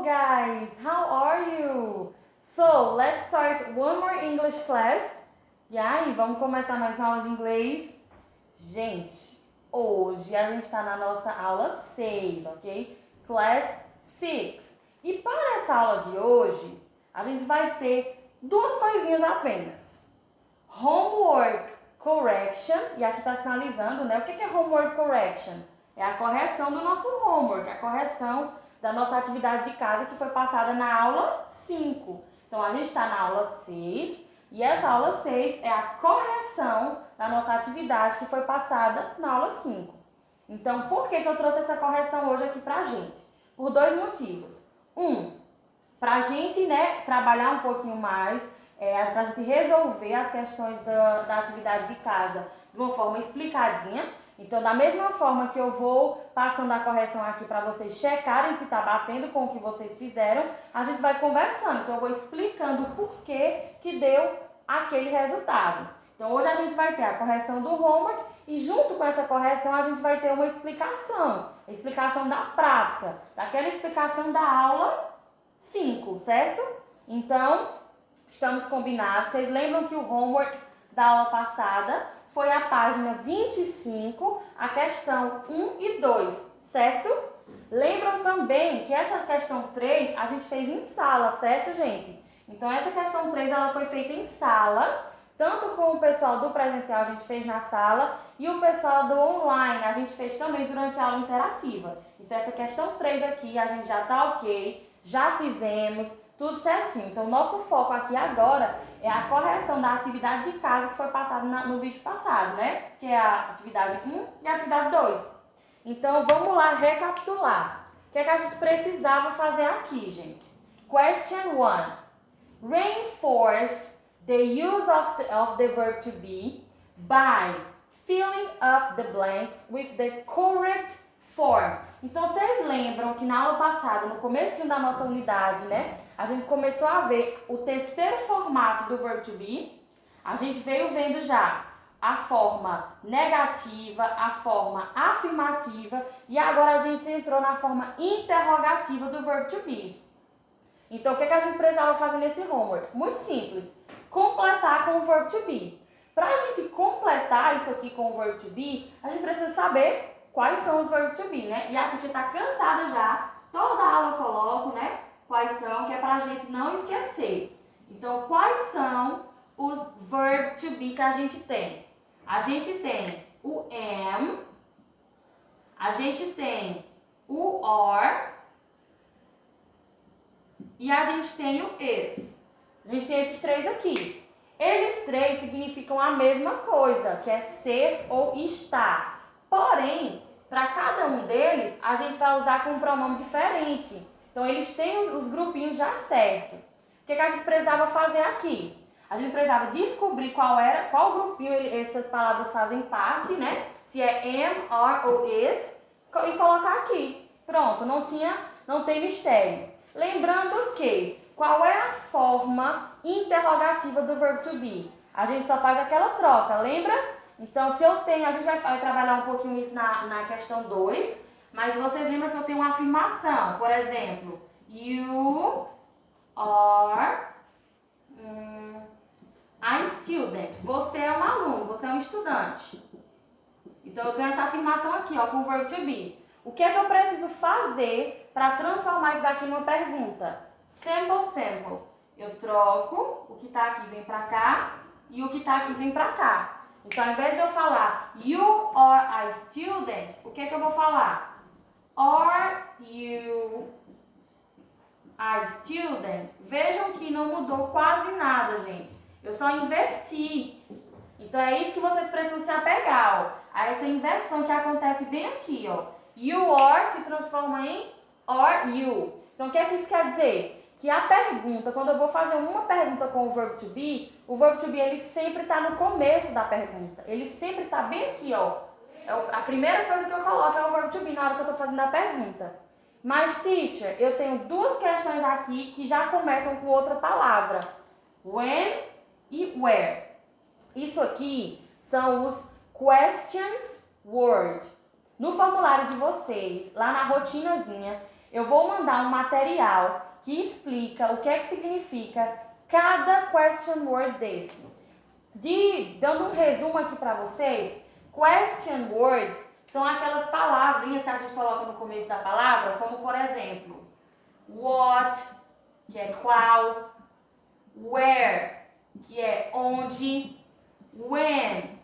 Hello guys, how are you? So, let's start one more English class. E aí, vamos começar mais uma aula de inglês? Gente, hoje a gente está na nossa aula 6, ok? Class 6. E para essa aula de hoje, a gente vai ter duas coisinhas apenas. Homework correction, e aqui está sinalizando, né? O que é homework correction? É a correção do nosso homework, a correção da nossa atividade de casa que foi passada na aula 5. Então, a gente está na aula 6 e essa aula 6 é a correção da nossa atividade que foi passada na aula 5. Então, por que eu trouxe essa correção hoje aqui pra gente? Por dois motivos. Pra gente, né, trabalhar um pouquinho mais, pra gente resolver as questões da atividade de casa de uma forma explicadinha. Então, da mesma forma que eu vou passando a correção aqui para vocês checarem se está batendo com o que vocês fizeram, a gente vai conversando. Então, eu vou explicando o porquê que deu aquele resultado. Então, hoje a gente vai ter a correção do homework e junto com essa correção a gente vai ter uma explicação. A explicação da prática, daquela explicação da aula 5, certo? Então, estamos combinados. Vocês lembram que o homework da aula passada foi a página 25, a questão 1 e 2, certo? Lembram também que essa questão 3 a gente fez em sala, certo, gente? Então, essa questão 3 ela foi feita em sala, tanto com o pessoal do presencial a gente fez na sala e o pessoal do online a gente fez também durante a aula interativa. Então, essa questão 3 aqui a gente já tá ok, já fizemos, tudo certinho. Então, o nosso foco aqui agora é a correção da atividade de casa que foi passada no vídeo passado, né? Que é a atividade 1 e a atividade 2. Então, vamos lá recapitular. O que é que a gente precisava fazer aqui, gente? Question 1. Reinforce the use of the verb to be by filling up the blanks with the correct form. Então, vocês lembram que na aula passada, no começo da nossa unidade, né? A gente começou a ver o terceiro formato do verb to be. A gente veio vendo já a forma negativa, a forma afirmativa e agora a gente entrou na forma interrogativa do verb to be. Então, o que a gente precisava fazer nesse homework? Muito simples. Completar com o verb to be. Para a gente completar isso aqui com o verb to be, a gente precisa saber quais são os verbs to be, né? E a gente tá cansada já, toda aula eu coloco, né? Quais são, que é pra gente não esquecer. Então, quais são os verbs to be que a gente tem? A gente tem o am, a gente tem o are e a gente tem o is. A gente tem esses três aqui. Eles três significam a mesma coisa, que é ser ou estar. Porém, para cada um deles, a gente vai usar com um pronome diferente. Então, eles têm os grupinhos já certo. O que a gente precisava fazer aqui? A gente precisava descobrir qual grupinho essas palavras fazem parte, né? Se é am, are ou is, e colocar aqui. Pronto, não tem mistério. Lembrando que, qual é a forma interrogativa do verb to be? A gente só faz aquela troca, lembra? Então, se eu tenho, a gente vai trabalhar um pouquinho isso na questão 2, mas vocês lembram que eu tenho uma afirmação, por exemplo, you are a student. Você é um aluno, você é um estudante. Então, eu tenho essa afirmação aqui, ó, com o verb to be. O que é que eu preciso fazer para transformar isso daqui numa pergunta? Simple. Eu troco, o que está aqui vem para cá e o que está aqui vem para cá. Então, ao invés de eu falar you are a student, o que é que eu vou falar? Are you a student? Vejam que não mudou quase nada, gente. Eu só inverti. Então, é isso que vocês precisam se apegar, ó. A essa inversão que acontece bem aqui, ó. You are se transforma em are you. Então, o que é que isso quer dizer? Que a pergunta, quando eu vou fazer uma pergunta com o verb to be, o verb to be ele sempre está no começo da pergunta. Ele sempre está bem aqui, ó. A primeira coisa que eu coloco é o verb to be na hora que eu estou fazendo a pergunta. Mas, teacher, eu tenho duas questões aqui que já começam com outra palavra. When e where. Isso aqui são os questions word. No formulário de vocês, lá na rotinazinha, eu vou mandar um material que explica o que é que significa cada question word desse. Dando um resumo aqui para vocês, question words são aquelas palavrinhas que a gente coloca no começo da palavra, como por exemplo, what, que é qual, where, que é onde, when,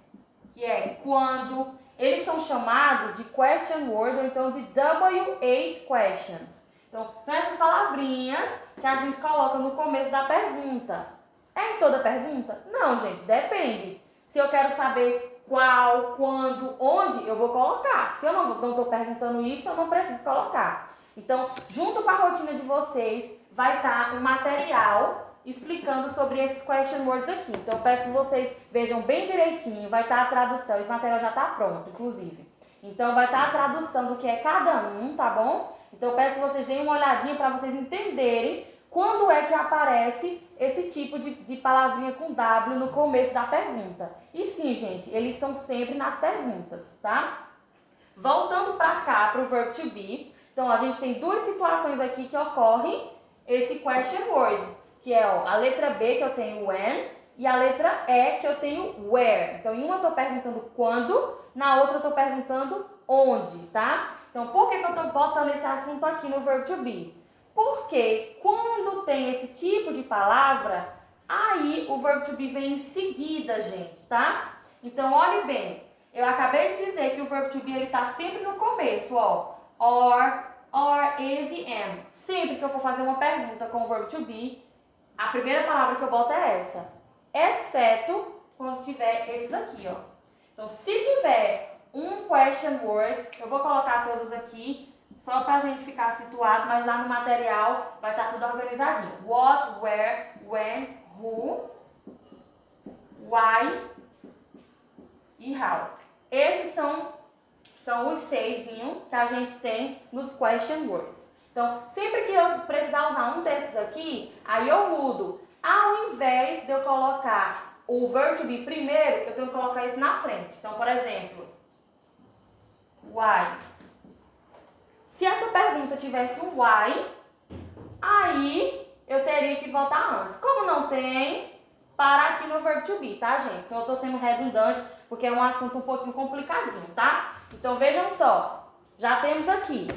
que é quando. Eles são chamados de question word ou então de W8 questions. Então, são essas palavrinhas que a gente coloca no começo da pergunta. É em toda pergunta? Não, gente, depende. Se eu quero saber qual, quando, onde, eu vou colocar. Se eu não estou perguntando isso, eu não preciso colocar. Então, junto com a rotina de vocês, vai estar um material explicando sobre esses question words aqui. Então, eu peço que vocês vejam bem direitinho, vai estar a tradução, esse material já está pronto, inclusive. Então, vai estar a tradução do que é cada um, tá bom? Então, eu peço que vocês deem uma olhadinha para vocês entenderem quando é que aparece esse tipo de palavrinha com W no começo da pergunta. E sim, gente, eles estão sempre nas perguntas, tá? Voltando para cá, para o verb to be. Então, a gente tem duas situações aqui que ocorrem esse question word, que é a letra B, que eu tenho when, e a letra E, que eu tenho where. Então, em uma eu estou perguntando quando, na outra eu estou perguntando onde, tá? Então, por que eu estou botando esse assunto aqui no verb to be? Porque quando tem esse tipo de palavra, aí o verb to be vem em seguida, gente, tá? Então, olhe bem, eu acabei de dizer que o verb to be ele tá sempre no começo, ó. Or, is e am. Sempre que eu for fazer uma pergunta com o verb to be, a primeira palavra que eu boto é essa. Exceto quando tiver esses aqui, ó. Então, se tiver um question word, eu vou colocar todos aqui, só pra gente ficar situado, mas lá no material vai estar tudo organizadinho. What, where, when, who, why e how. Esses são os 6 que a gente tem nos question words. Então, sempre que eu precisar usar um desses aqui, aí eu mudo. Ao invés de eu colocar o verb to be primeiro, eu tenho que colocar isso na frente. Então, por exemplo, why. Se essa pergunta tivesse um why, aí eu teria que voltar antes. Como não tem, para aqui no verb to be, tá, gente? Então, eu tô sendo redundante, porque é um assunto um pouquinho complicadinho, tá? Então, vejam só. Já temos aqui.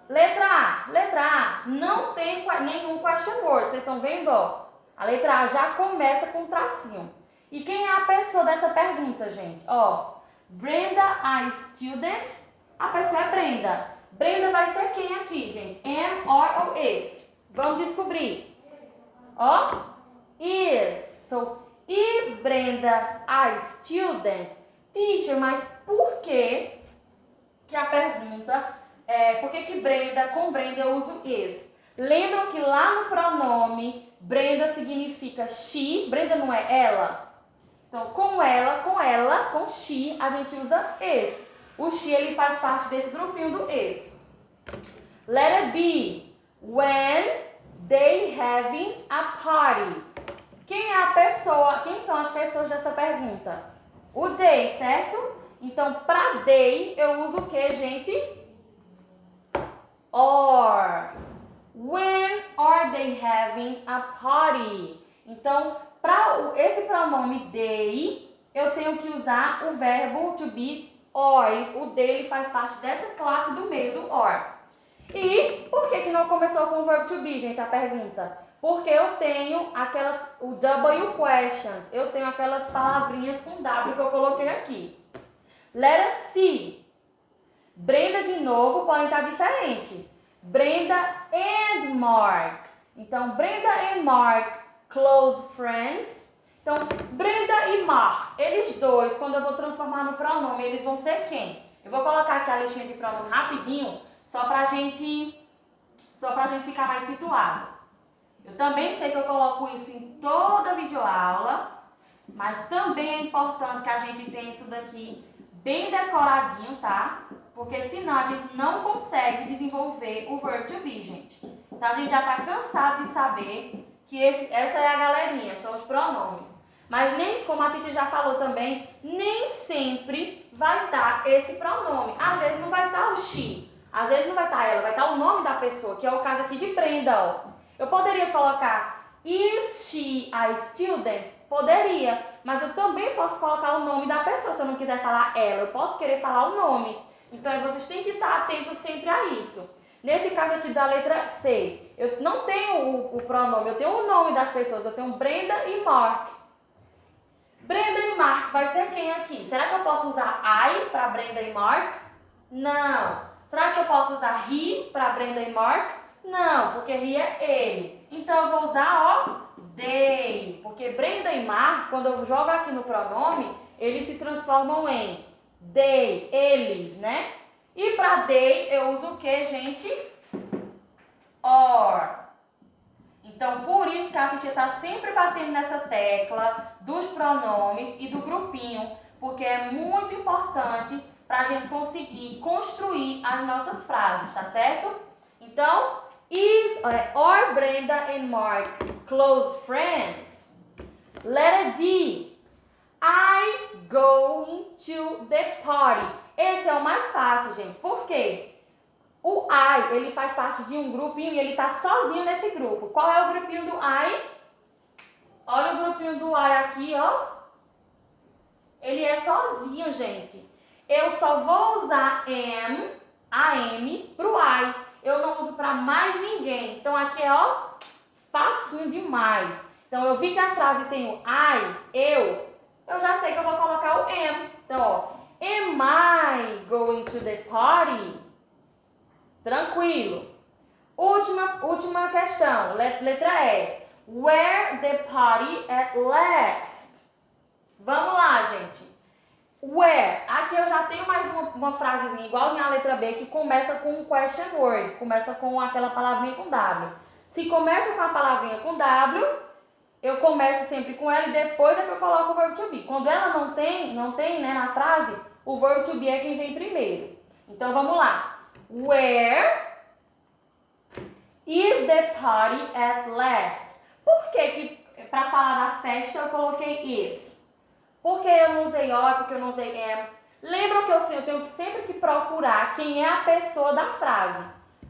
Letra A, não tem nenhum question word. Vocês estão vendo, ó? A letra A já começa com um tracinho. E quem é a pessoa dessa pergunta, gente? Ó, Brenda, a student. A pessoa é Brenda. Brenda vai ser quem aqui, gente? Am, or ou is? Vamos descobrir. Ó, is. So, is Brenda a student? Teacher, mas por que a pergunta é por que Brenda, com Brenda eu uso is? Lembram que lá no pronome, Brenda significa she, Brenda não é ela? Então, com she, a gente usa is. O she, ele faz parte desse grupinho do is. Letter B. When they having a party. Quem é a pessoa, quem são as pessoas dessa pergunta? O they, certo? Então, para they, eu uso o que, gente? Or. When are they having a party? Então, para esse pronome they, eu tenho que usar o verbo to be or. O they ele faz parte dessa classe do meio do or. E por que não começou com o verbo to be, gente, a pergunta? Porque eu tenho o W questions, eu tenho aquelas palavrinhas com W que eu coloquei aqui. Letter C. Brenda de novo, porém tá diferente. Brenda and Mark. Então, Brenda and Mark, close friends. Então, Brenda e Mark, eles dois, quando eu vou transformar no pronome, eles vão ser quem? Eu vou colocar aqui a listinha de pronome rapidinho, só pra gente ficar mais situado. Eu também sei que eu coloco isso em toda videoaula, mas também é importante que a gente tenha isso daqui bem decoradinho, tá? Porque senão a gente não consegue desenvolver o verb to be, gente. Então a gente já tá cansado de saber que essa é a galerinha, são os pronomes. Mas nem, como a Titi já falou também, nem sempre vai estar esse pronome. Às vezes não vai estar o she. Às vezes não vai estar ela, vai estar o nome da pessoa, que é o caso aqui de Brenda, ó. Eu poderia colocar is she a student? Poderia, mas eu também posso colocar o nome da pessoa, se eu não quiser falar ela, eu posso querer falar o nome. Então vocês têm que estar atentos sempre a isso. Nesse caso aqui da letra C, eu não tenho o pronome, eu tenho o nome das pessoas, eu tenho Brenda e Mark. Brenda e Mark vai ser quem aqui? Será que eu posso usar I para Brenda e Mark? Não. Será que eu posso usar he para Brenda e Mark? Não, porque he é ele. Então eu vou usar, ó, they. Porque Brenda e Mark, quando eu jogo aqui no pronome, eles se transformam em they, eles, né? E para they eu uso o que, gente? Or. Então, por isso que a Titia está sempre batendo nessa tecla dos pronomes e do grupinho, porque é muito importante para a gente conseguir construir as nossas frases, tá certo? Então, are Brenda and Mark close friends? Letter D. I going to the party. Esse é o mais fácil, gente. Por quê? O I, ele faz parte de um grupinho e ele tá sozinho nesse grupo. Qual é o grupinho do I? Olha o grupinho do I aqui, ó. Ele é sozinho, gente. Eu só vou usar am pro I. Eu não uso para mais ninguém. Então aqui é, ó, facinho demais. Então eu vi que a frase tem o I, eu já sei que eu vou colocar o am. Então, ó, am I going to the party? Tranquilo. Última questão, letra E. Where the party at last? Vamos lá, gente. Where. Aqui eu já tenho mais uma frasezinha igualzinha à letra B que começa com um question word. Começa com aquela palavrinha com W. Se começa com a palavrinha com W, eu começo sempre com ela e depois é que eu coloco o verbo to be. Quando ela não tem, né, na frase, o verbo to be é quem vem primeiro. Então vamos lá. Where is the party at last? Por que para falar da festa eu coloquei is? Por que eu não usei or, porque eu não usei am? Lembram que eu tenho sempre que procurar quem é a pessoa da frase.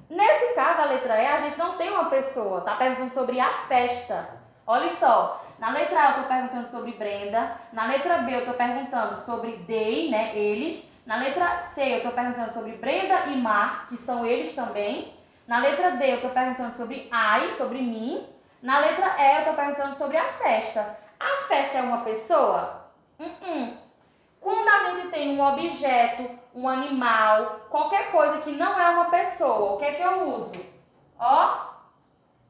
Nesse caso, a letra E, a gente não tem uma pessoa, tá perguntando sobre a festa. Olha só, na letra A eu estou perguntando sobre Brenda, na letra B eu estou perguntando sobre they, né, eles. Na letra C eu estou perguntando sobre Brenda e Mark, que são eles também. Na letra D eu estou perguntando sobre I, sobre mim. Na letra E eu estou perguntando sobre a festa. A festa é uma pessoa? Quando a gente tem um objeto, um animal, qualquer coisa que não é uma pessoa, o que é que eu uso? Ó,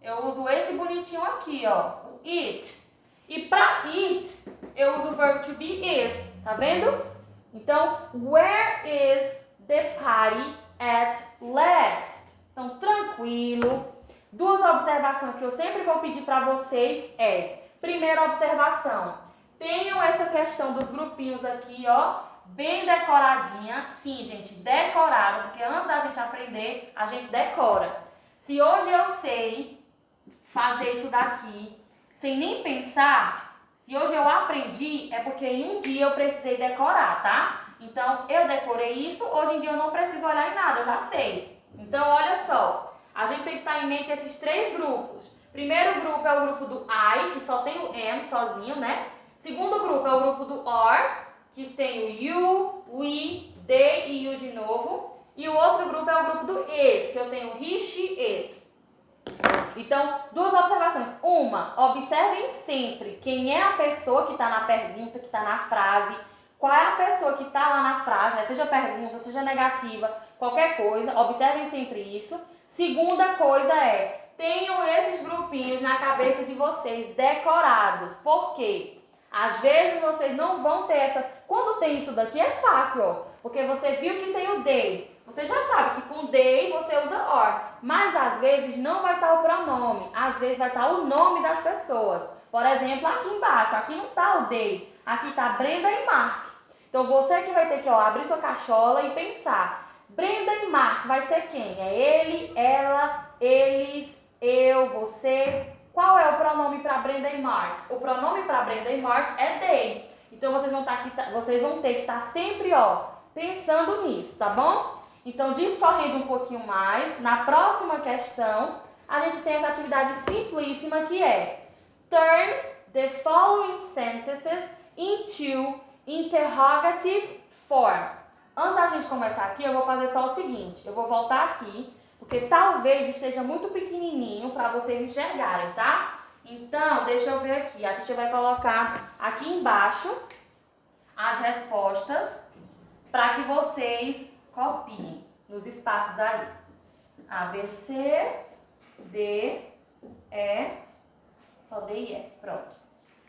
eu uso esse bonitinho aqui, ó, o it. E para it, eu uso o verbo to be is, tá vendo? Então, where is the party at last? Então, tranquilo. Duas observações que eu sempre vou pedir para vocês é, primeira observação, tenham essa questão dos grupinhos aqui, ó, bem decoradinha. Sim, gente, decorado, porque antes da gente aprender, a gente decora. Se hoje eu sei fazer isso daqui, sem nem pensar, se hoje eu aprendi, é porque em um dia eu precisei decorar, tá? Então, eu decorei isso, hoje em dia eu não preciso olhar em nada, eu já sei. Então, olha só, a gente tem que estar em mente esses três grupos. Primeiro grupo é o grupo do I, que só tem o am sozinho, né? Segundo grupo é o grupo do are, que tem o you, we, they e you de novo. E o outro grupo é o grupo do is, que eu tenho he, she, it. Então, duas observações. Uma, observem sempre quem é a pessoa que está na pergunta, que está na frase. Qual é a pessoa que está lá na frase, né? Seja pergunta, seja negativa, qualquer coisa. Observem sempre isso. Segunda coisa é, tenham esses grupinhos na cabeça de vocês decorados. Por quê? Às vezes vocês não vão ter essa... Quando tem isso daqui é fácil, ó. Porque você viu que tem o they. Você já sabe que com they você usa or. Mas às vezes não vai estar o pronome. Às vezes vai estar o nome das pessoas. Por exemplo, aqui embaixo. Aqui não está o they. Aqui está Brenda e Mark. Então você que vai ter que, ó, abrir sua cachola e pensar. Brenda e Mark vai ser quem? É ele, ela, eles, eu, você... Qual é o pronome para Brenda e Mark? O pronome para Brenda e Mark é they. Então vocês vão ter que estar sempre, ó, pensando nisso, tá bom? Então, discorrendo um pouquinho mais, na próxima questão, a gente tem essa atividade simplíssima que é turn the following sentences into interrogative form. Antes da gente começar aqui, eu vou fazer só o seguinte. Eu vou voltar aqui, porque talvez esteja muito pequenininho para vocês enxergarem, tá? Então, deixa eu ver aqui. A teacher vai colocar aqui embaixo as respostas para que vocês copiem nos espaços aí. A, B, C, D, E, só D e E. Pronto.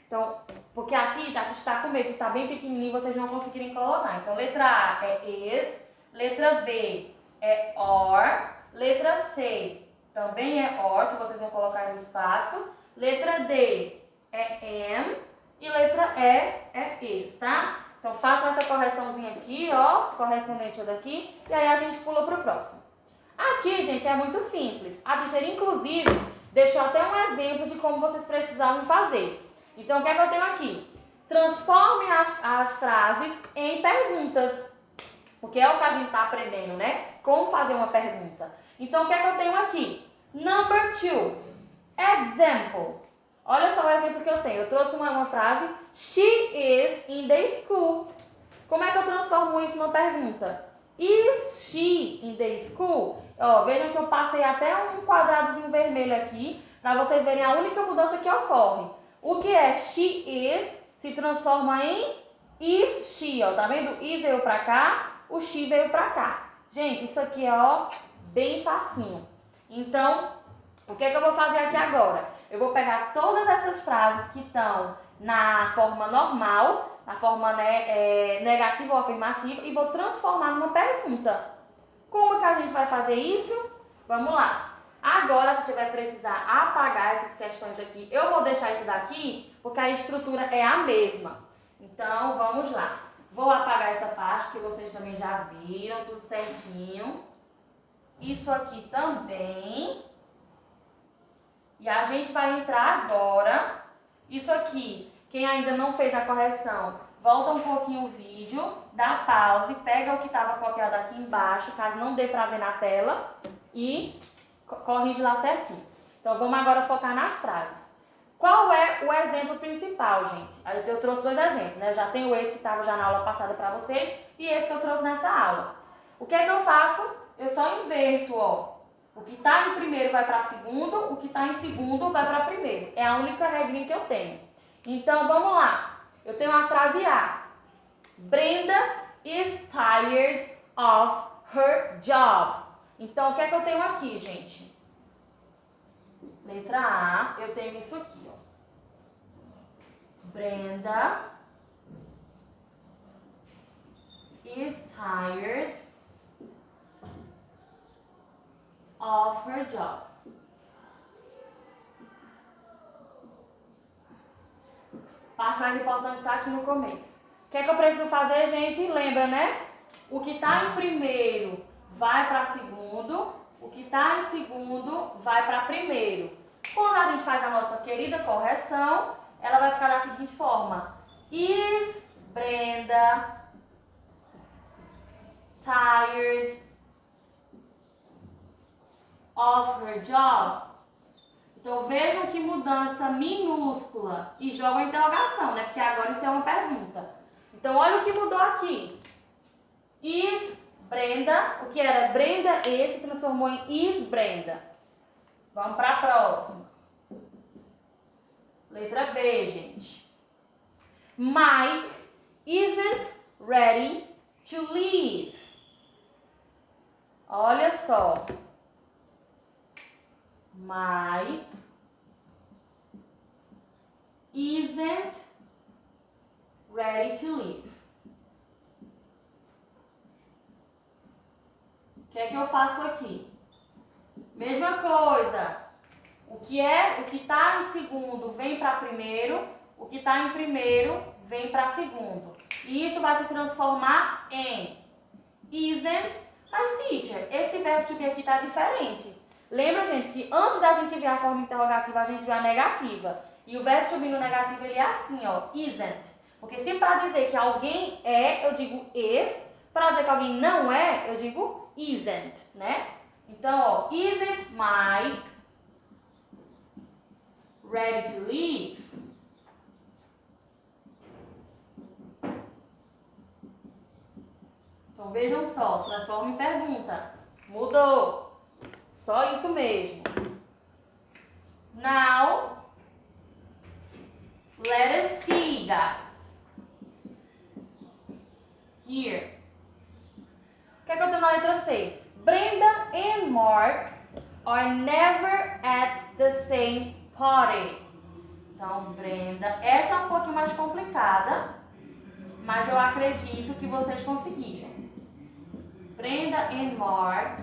Então, porque aqui a gente está com medo de estar bem pequenininho e vocês não conseguirem colocar. Então, letra A é is, letra B é or, letra C também é or, que vocês vão colocar aí no espaço, letra D é am e letra E é is, tá? Então, façam essa correçãozinha aqui, ó, correspondente a daqui, e aí a gente pula para o próximo. Aqui, gente, é muito simples. A teacher, inclusive, deixou até um exemplo de como vocês precisavam fazer. Então, o que é que eu tenho aqui? Transforme as frases em perguntas. Porque é o que a gente está aprendendo, né? Como fazer uma pergunta. Então, o que é que eu tenho aqui? Number 2. Example. Olha só o exemplo que eu tenho. Eu trouxe uma frase. She is in the school. Como é que eu transformo isso numa pergunta? Is she in the school? Ó, vejam que eu passei até um quadradozinho vermelho aqui para vocês verem a única mudança que ocorre. O que é she is se transforma em is she, ó. Tá vendo? Is veio pra cá, o she veio pra cá. Gente, isso aqui é, ó, bem facinho. Então, o que é que eu vou fazer aqui agora? Eu vou pegar todas essas frases que estão na forma normal, na forma negativa ou afirmativa, e vou transformar numa pergunta. Como que a gente vai fazer isso? Vamos lá. Agora a gente vai precisar apagar essas questões aqui. Eu vou deixar isso daqui porque a estrutura é a mesma. Então, vamos lá. Vou apagar essa parte porque vocês também já viram tudo certinho. Isso aqui também. E a gente vai entrar agora. Isso aqui, quem ainda não fez a correção, volta um pouquinho o vídeo, dá pause, pega o que estava copiado aqui embaixo, caso não dê para ver na tela, e corrige lá certinho. Então, vamos agora focar nas frases. Qual é o exemplo principal, gente? Aí eu trouxe dois exemplos, né? Já tenho esse que estava já na aula passada para vocês e esse que eu trouxe nessa aula. O que é que eu faço? Eu só inverto, ó. O que está em primeiro vai para segundo, o que está em segundo vai para primeiro. É a única regrinha que eu tenho. Então, vamos lá. Eu tenho a frase A. Brenda is tired of her job. Então, o que é que eu tenho aqui, gente? Letra A, eu tenho isso aqui, ó. Brenda is tired of her job. A parte mais importante está aqui no começo. O que é que eu preciso fazer, gente? Lembra, né? O que está em primeiro vai para segundo, o que está em segundo vai para primeiro. Quando a gente faz a nossa querida correção, ela vai ficar da seguinte forma. Is Brenda tired of her job? Então vejam que mudança minúscula e joga a interrogação, né? Porque agora isso é uma pergunta. Então olha o que mudou aqui. Is Brenda, o que era Brenda e se transformou em is Brenda. Vamos para a próxima. Letra B, gente. Mike isn't ready to leave. Olha só. Mike isn't ready to leave. O que é que eu faço aqui? Mesma coisa. O que está em segundo vem para primeiro, o que está em primeiro vem para segundo. E isso vai se transformar em isn't. Mas, teacher, esse verbo to be aqui está diferente. Lembra, gente, que antes da gente ver a forma interrogativa, a gente viu a negativa. E o verbo to be no negativo, ele é assim, ó, isn't. Porque se para dizer que alguém é, eu digo is. Para dizer que alguém não é, eu digo isn't, né? Então, ó, isn't Mike ready to leave? Então, vejam só, transforma em pergunta. Mudou. Só isso mesmo. Now, let us see, guys. Here. O que é que eu tenho na letra C? Brenda and Mark are never at the same party. Então, Brenda, essa é um pouquinho mais complicada, mas eu acredito que vocês conseguiram. Brenda and Mark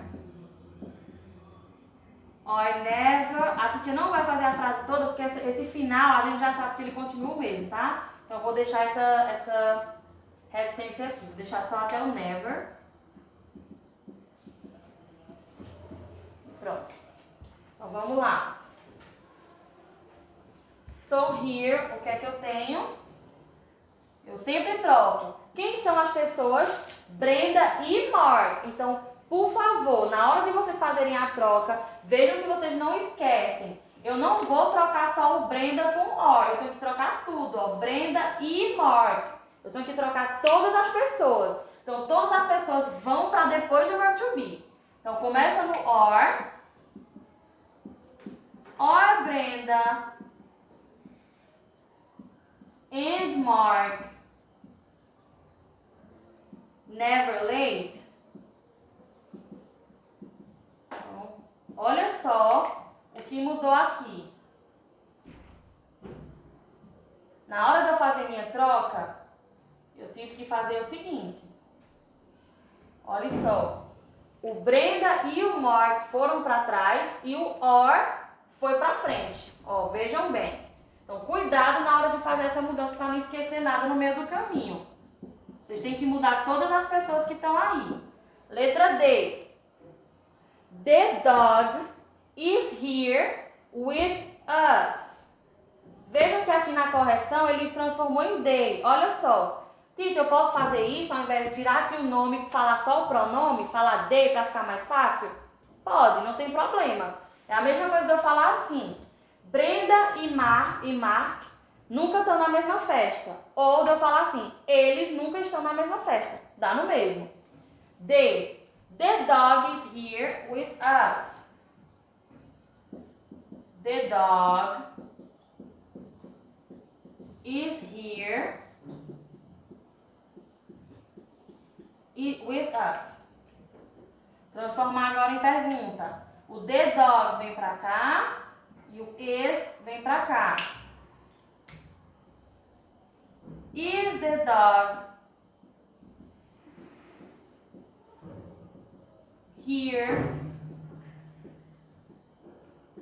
are never... A Titia não vai fazer a frase toda, porque esse final a gente já sabe que ele continua o mesmo, tá? Então, eu vou deixar essa reticência aqui. Vou deixar só até o never. Pronto. Então, vamos lá. So, here, o que é que eu tenho? Eu sempre troco. Quem são as pessoas? Brenda e Mark. Então, por favor, na hora de vocês fazerem a troca, vejam se vocês não esquecem. Eu não vou trocar só o Brenda com or. Eu tenho que trocar tudo, ó. Brenda e Mark. Eu tenho que trocar todas as pessoas. Então, todas as pessoas vão para depois do verbo to be. Então, começa no or. Or Brenda and Mark never late. Então, olha só o que mudou aqui. Na hora de eu fazer minha troca, eu tive que fazer o seguinte. Olha só. O Brenda e o Mark foram para trás e o or foi para frente. Ó, vejam bem. Então, cuidado na hora de fazer essa mudança para não esquecer nada no meio do caminho. Vocês têm que mudar todas as pessoas que estão aí. Letra D. The dog is here with us. Vejam que aqui na correção ele transformou em they. Olha só. Tito, eu posso fazer isso ao invés de tirar aqui o nome e falar só o pronome, falar they para ficar mais fácil? Pode, não tem problema. É a mesma coisa de eu falar assim. Brenda e Mark nunca estão na mesma festa. Ou de eu falar assim, eles nunca estão na mesma festa. Dá no mesmo. The dog is here with us. The dog is here with us. Transformar agora em pergunta. O the dog vem pra cá e o is vem pra cá. Is the dog here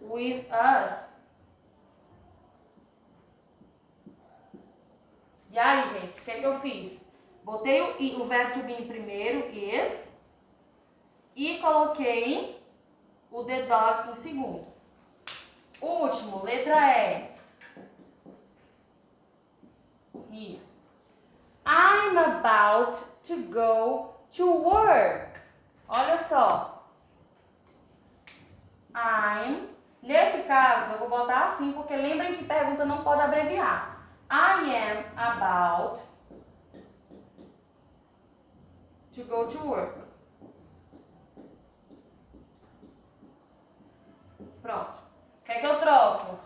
with us? E aí, gente, o que é que eu fiz? Botei o verbo to be em primeiro, is, e coloquei o the dog em segundo. Último, letra E. Here. I'm about to go to work. Olha só. Nesse caso, eu vou botar assim, porque lembrem que pergunta não pode abreviar. I am about to go to work. Pronto. O que é que eu troco?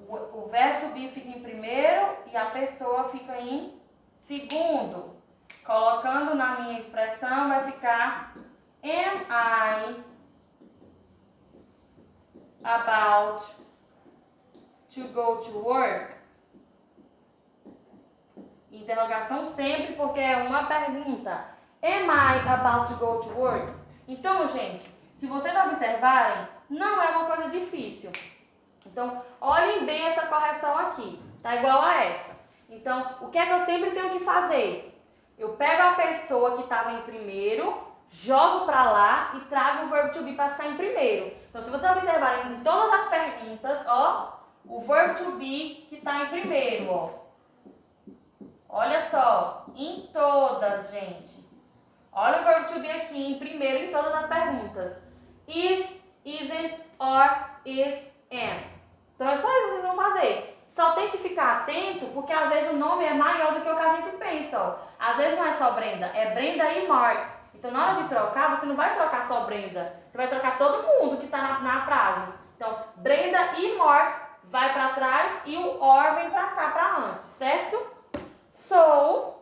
O verbo to be fica em primeiro e a pessoa fica em segundo. Colocando na minha expressão vai ficar am I about to go to work? Interrogação sempre porque é uma pergunta. Am I about to go to work? Então, gente, se vocês observarem, não é uma coisa difícil. Então, olhem bem essa correção aqui. Tá igual a essa. Então, o que é que eu sempre tenho que fazer? Eu pego a pessoa que estava em primeiro, jogo para lá e trago o verbo to be para ficar em primeiro. Então, se vocês observarem em todas as perguntas, ó, o verbo to be que está em primeiro, ó. Olha só, em todas, gente. Olha o verbo to be aqui em primeiro em todas as perguntas. Is, isn't, or, is, am. Então é só isso que vocês vão fazer. Só tem que ficar atento, porque às vezes o nome é maior do que o que a gente pensa. Ó. Às vezes não é só Brenda, é Brenda e Mark. Então na hora de trocar, você não vai trocar só Brenda. Você vai trocar todo mundo que está na frase. Então, Brenda e Mark vai para trás e o or vem para cá, para antes, certo? So,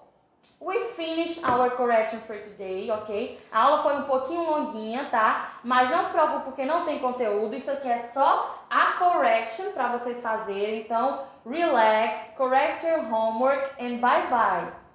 we finished our correction for today, ok? A aula foi um pouquinho longuinha, tá? Mas não se preocupe porque não tem conteúdo. Isso aqui é só a correction para vocês fazerem. Então, relax, correct your homework and bye bye.